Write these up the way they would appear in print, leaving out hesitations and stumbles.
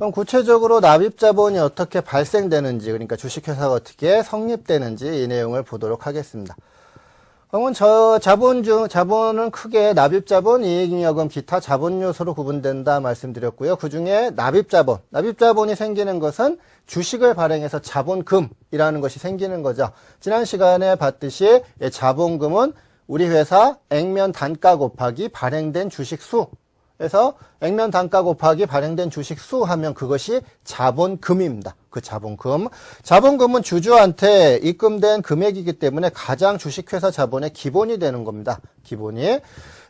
그럼 구체적으로 납입자본이 어떻게 발생되는지, 그러니까 주식회사가 어떻게 성립되는지 이 내용을 보도록 하겠습니다. 그러면 자본은 크게 납입자본, 이익잉여금, 기타 자본 요소로 구분된다 말씀드렸고요. 그 중에 납입자본이 생기는 것은 주식을 발행해서 자본금이라는 것이 생기는 거죠. 지난 시간에 봤듯이 자본금은 우리 회사 액면 단가 곱하기 발행된 주식 수, 그래서 액면 단가 곱하기 발행된 주식 수 하면 그것이 자본금입니다. 그 자본금은 주주한테 입금된 금액이기 때문에 가장 주식회사 자본의 기본이 되는 겁니다. 기본이.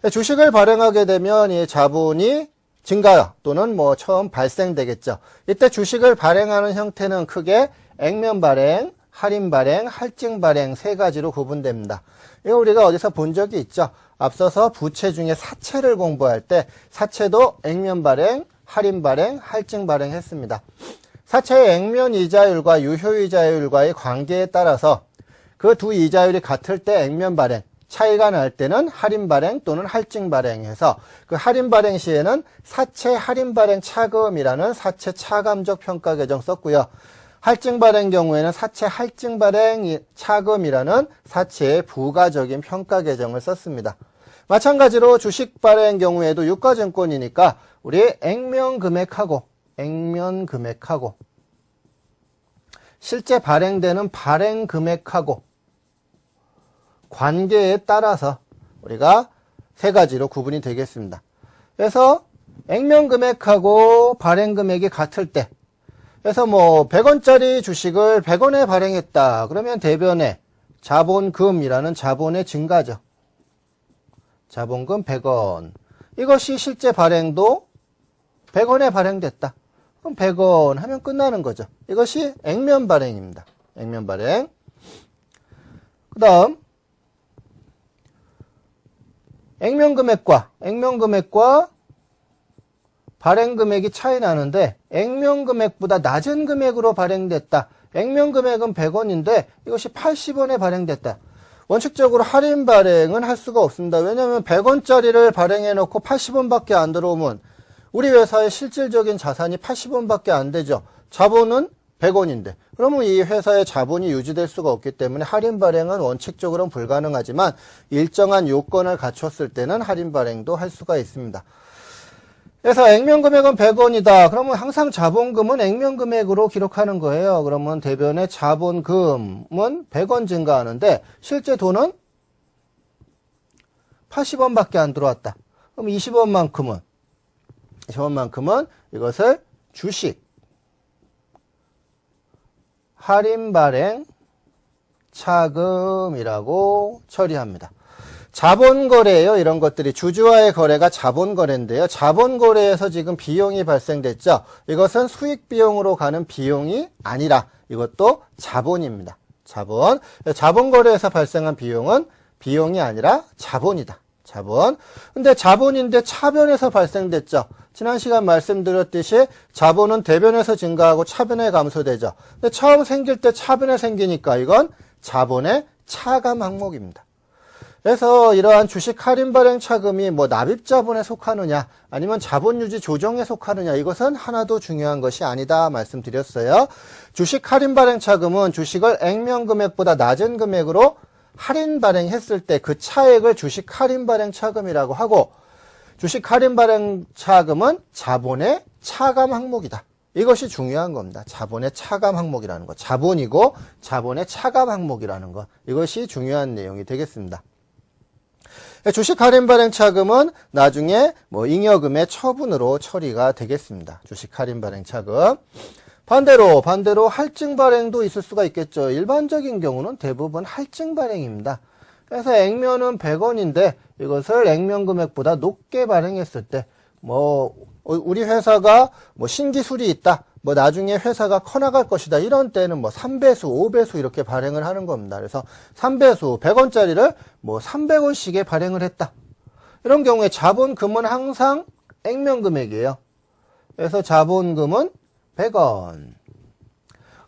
주식을 발행하게 되면 이 자본이 증가 또는 처음 발생되겠죠. 이때 주식을 발행하는 형태는 크게 액면 발행, 할인 발행, 할증 발행 세 가지로 구분됩니다. 이거 우리가 어디서 본 적이 있죠. 앞서서 부채 중에 사채를 공부할 때 사채도 액면 발행, 할인 발행, 할증 발행 했습니다. 사채의 액면 이자율과 유효 이자율과의 관계에 따라서 그 두 이자율이 같을 때 액면 발행, 차이가 날 때는 할인 발행 또는 할증 발행해서 그 할인 발행 시에는 사채 할인 발행 차금이라는 사채 차감적 평가 계정 썼고요. 할증 발행 경우에는 사채 할증 발행 차금이라는 사채의 부가적인 평가 계정을 썼습니다. 마찬가지로 주식 발행 경우에도 유가증권이니까 우리 액면 금액하고 실제 발행되는 발행 금액하고 관계에 따라서 우리가 세 가지로 구분이 되겠습니다. 그래서 액면 금액하고 발행 금액이 같을 때, 그래서 100원짜리 주식을 100원에 발행했다. 그러면 대변에 자본금이라는 자본의 증가죠. 자본금 100원. 이것이 실제 발행도 100원에 발행됐다. 그럼 100원 하면 끝나는 거죠. 이것이 액면 발행입니다. 액면 발행. 그 다음 액면 금액과 발행 금액이 차이 나는데 액면 금액보다 낮은 금액으로 발행됐다. 액면 금액은 100원인데 이것이 80원에 발행됐다. 원칙적으로 할인 발행은 할 수가 없습니다. 왜냐하면 100원짜리를 발행해 놓고 80원밖에 안 들어오면 우리 회사의 실질적인 자산이 80원밖에 안 되죠. 자본은 100원인데 그러면 이 회사의 자본이 유지될 수가 없기 때문에 할인 발행은 원칙적으로는 불가능하지만 일정한 요건을 갖췄을 때는 할인 발행도 할 수가 있습니다. 그래서 액면 금액은 100원이다. 그러면 항상 자본금은 액면 금액으로 기록하는 거예요. 그러면 대변의 자본금은 100원 증가하는데 실제 돈은 80원밖에 안 들어왔다. 그럼 20원만큼은 이것을 주식 할인 발행 차금이라고 처리합니다. 자본거래예요. 이런 것들이 주주와의 거래가 자본거래인데요. 자본거래에서 지금 비용이 발생됐죠. 이것은 수익비용으로 가는 비용이 아니라 이것도 자본입니다. 자본거래에서 발생한 비용은 비용이 아니라 자본이다. 근데 자본인데 차변에서 발생됐죠. 지난 시간 말씀드렸듯이 자본은 대변에서 증가하고 차변에 감소되죠. 근데 처음 생길 때 차변에 생기니까 이건 자본의 차감 항목입니다. 그래서 이러한 주식 할인 발행 차금이 납입자본에 속하느냐 아니면 자본유지 조정에 속하느냐 이것은 하나도 중요한 것이 아니다 말씀드렸어요. 주식 할인 발행 차금은 주식을 액면 금액보다 낮은 금액으로 할인 발행했을 때 그 차액을 주식 할인 발행 차금이라고 하고 주식 할인 발행 차금은 자본의 차감 항목이다. 이것이 중요한 겁니다. 자본의 차감 항목이라는 것. 자본이고 자본의 차감 항목이라는 것. 이것이 중요한 내용이 되겠습니다. 주식 할인 발행 차금은 나중에 잉여금의 처분으로 처리가 되겠습니다. 주식 할인 발행 차금. 반대로 할증 발행도 있을 수가 있겠죠. 일반적인 경우는 대부분 할증 발행입니다. 그래서 액면은 100원인데 이것을 액면 금액보다 높게 발행했을 때 우리 회사가 신기술이 있다. 나중에 회사가 커나갈 것이다. 이런 때는 3배수, 5배수 이렇게 발행을 하는 겁니다. 그래서 3배수, 100원짜리를 300원씩에 발행을 했다. 이런 경우에 자본금은 항상 액면 금액이에요. 그래서 자본금은 100원.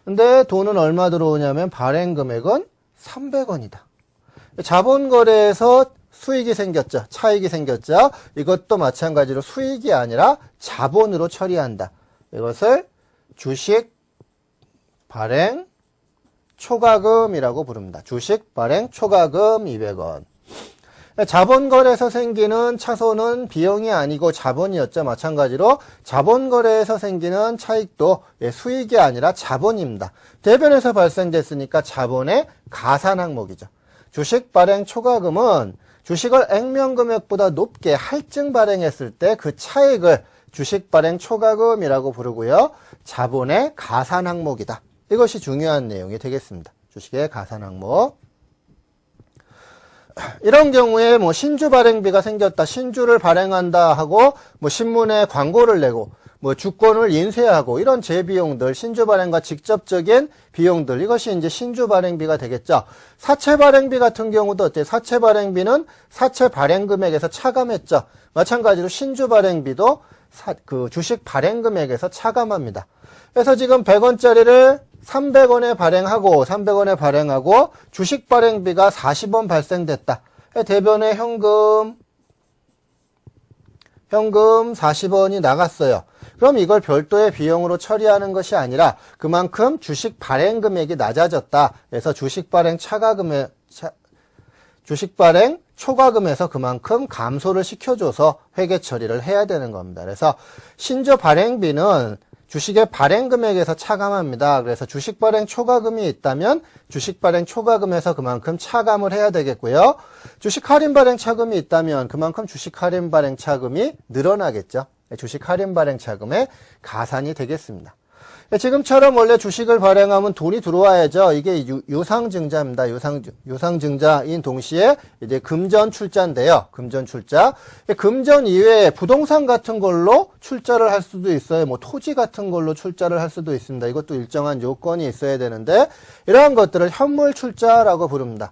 근데 돈은 얼마 들어오냐면 발행 금액은 300원이다. 자본거래에서 수익이 생겼죠. 차익이 생겼죠. 이것도 마찬가지로 수익이 아니라 자본으로 처리한다. 이것을 주식 발행 초과금이라고 부릅니다. 주식 발행 초과금 200원. 자본거래에서 생기는 차손은 비용이 아니고 자본이었죠. 마찬가지로 자본거래에서 생기는 차익도 수익이 아니라 자본입니다. 대변에서 발생됐으니까 자본의 가산 항목이죠. 주식 발행 초과금은 주식을 액면금액보다 높게 할증 발행했을 때 그 차익을 주식 발행 초과금이라고 부르고요. 자본의 가산 항목이다. 이것이 중요한 내용이 되겠습니다. 주식의 가산 항목. 이런 경우에 뭐 신주 발행비가 생겼다, 신주를 발행한다 하고 뭐 신문에 광고를 내고 뭐 주권을 인쇄하고 이런 재비용들, 신주 발행과 직접적인 비용들, 이것이 이제 신주 발행비가 되겠죠. 사채 발행비 같은 경우도 어때요? 사채 발행비는 사채 발행 금액에서 차감했죠. 마찬가지로 신주 발행비도 그 주식 발행 금액에서 차감합니다. 그래서 지금 100원짜리를 300원에 발행하고 주식 발행비가 40원 발생됐다. 대변에 현금 40원이 나갔어요. 그럼 이걸 별도의 비용으로 처리하는 것이 아니라 그만큼 주식 발행 금액이 낮아졌다. 그래서 주식 발행 초과금에서 그만큼 감소를 시켜줘서 회계 처리를 해야 되는 겁니다. 그래서 신주 발행비는 주식의 발행 금액에서 차감합니다. 그래서 주식 발행 초과금이 있다면 주식 발행 초과금에서 그만큼 차감을 해야 되겠고요. 주식 할인 발행 차금이 있다면 그만큼 주식 할인 발행 차금이 늘어나겠죠. 주식 할인 발행 차금의 가산이 되겠습니다. 지금처럼 원래 주식을 발행하면 돈이 들어와야죠. 이게 유상증자입니다. 유상증자인 동시에 이제 금전 출자인데요. 금전 출자. 금전 이외에 부동산 같은 걸로 출자를 할 수도 있어요. 뭐 토지 같은 걸로 출자를 할 수도 있습니다. 이것도 일정한 요건이 있어야 되는데 이러한 것들을 현물 출자라고 부릅니다.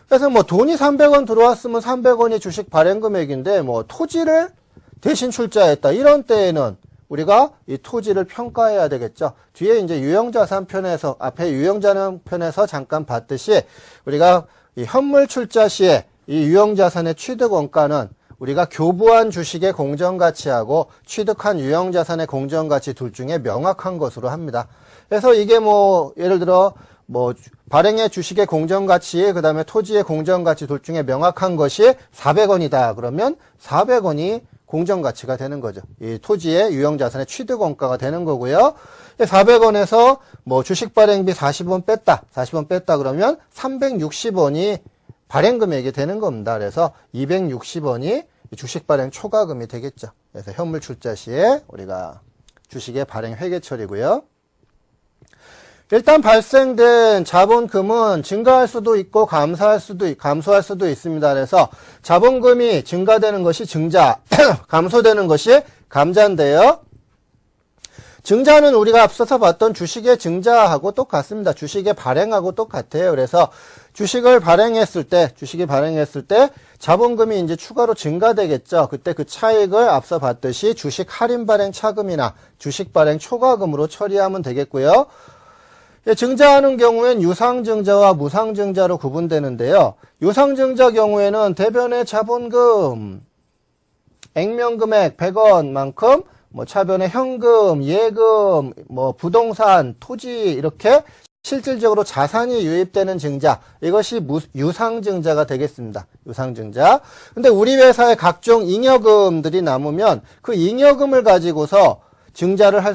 그래서 뭐 돈이 300원 들어왔으면 300원이 주식 발행 금액인데 뭐 토지를 대신 출자했다. 이런 때에는 우리가 이 토지를 평가해야 되겠죠. 뒤에 이제 유형자산 편에서, 앞에 유형자산 편에서 잠깐 봤듯이 우리가 이 현물 출자 시에 이 유형자산의 취득원가는 우리가 교부한 주식의 공정가치하고 취득한 유형자산의 공정가치 둘 중에 명확한 것으로 합니다. 그래서 이게 뭐, 예를 들어, 뭐, 발행의 주식의 공정가치, 그 다음에 토지의 공정가치 둘 중에 명확한 것이 400원이다. 그러면 400원이 공정가치가 되는 거죠. 이 토지의 유형자산의 취득원가가 되는 거고요. 400원에서 뭐 주식 발행비 40원 뺐다 그러면 360원이 발행금액이 되는 겁니다. 그래서 260원이 주식 발행 초과금이 되겠죠. 그래서 현물 출자 시에 우리가 주식의 발행 회계 처리고요. 일단 발생된 자본금은 증가할 수도 있고 감소할 수도 있습니다. 그래서 자본금이 증가되는 것이 증자, 감소되는 것이 감자인데요. 증자는 우리가 앞서서 봤던 주식의 증자하고 똑같습니다. 주식의 발행하고 똑같아요. 그래서 주식이 발행했을 때 자본금이 이제 추가로 증가되겠죠. 그때 그 차익을 앞서 봤듯이 주식 할인 발행 차금이나 주식 발행 초과금으로 처리하면 되겠고요. 증자하는 경우엔 유상증자와 무상증자로 구분되는데요. 유상증자 경우에는 대변의 자본금, 액면금액 100원만큼 뭐 차변의 현금, 예금, 뭐 부동산, 토지 이렇게 실질적으로 자산이 유입되는 증자, 이것이 유상증자가 되겠습니다. 유상증자. 근데 우리 회사의 각종 잉여금들이 남으면 그 잉여금을 가지고서 증자를 할